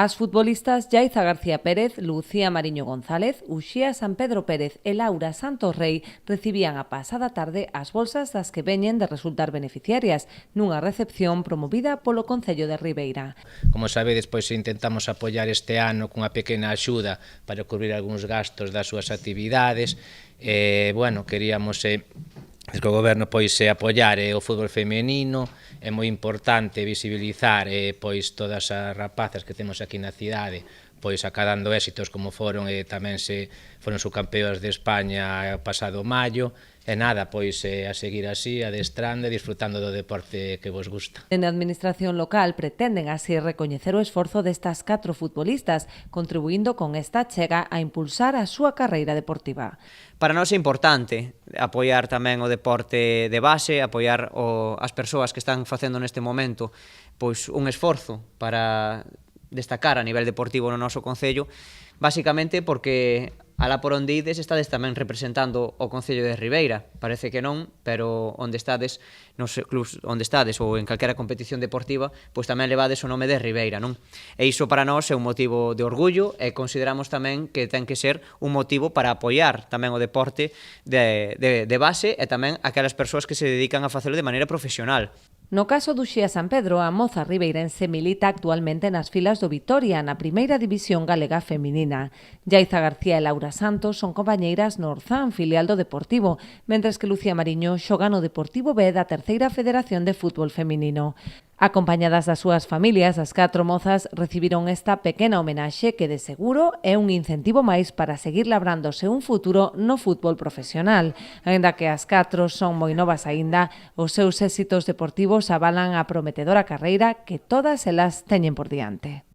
As futbolistas Yaiza García Pérez, Lucía Mariño González, Uxía San Pedro Pérez e Laura Santos Rei recibían a pasada tarde as bolsas das que veñen de resultar beneficiarias nunha recepción promovida polo Concello de Ribeira. Como sabedes, pois intentamos apoiar este ano cunha pequena axuda para cubrir algúns gastos das súas actividades. Queríamos que o goberno apoiar o fútbol femenino. É moi importante visibilizar pois todas as rapazas que temos aquí na cidade, pois acadando éxitos como foron tamén foron subcampeoas de España pasado maio. E nada, pois a seguir así, adestrando e disfrutando do deporte que vos gusta. En a administración local pretenden así recoñecer o esforzo destas 4 futbolistas, contribuindo con esta chega a impulsar a súa carreira deportiva. Para nós é importante apoiar tamén o deporte de base, apoiar as persoas que están facendo neste momento pois un esforzo para destacar a nivel deportivo no noso concello, basicamente porque alá por onde ides estades tamén representando o Concello de Ribeira. Parece que non, pero onde estades, nos clubs onde estades ou en calquera competición deportiva, pois tamén levades o nome de Ribeira, non? E iso para nós é un motivo de orgullo e consideramos tamén que ten que ser un motivo para apoiar tamén o deporte de base e tamén aquelas persoas que se dedican a facelo de maneira profesional. No caso do Uxía San Pedro, a moza ribeirense milita actualmente nas filas do Vitoria, na primeira división galega feminina. Yaiza García e Laura Santos son compañeiras no Orzán, filial do Deportivo, mentres que Lucía Mariño xoga no Deportivo B da Terceira Federación de Fútbol Feminino. Acompañadas das súas familias, as 4 mozas recibiron esta pequena homenaxe que de seguro é un incentivo máis para seguir labrándose un futuro no fútbol profesional. Aínda que as 4 son moi novas aínda, os seus éxitos deportivos avalan a prometedora carreira que todas elas teñen por diante.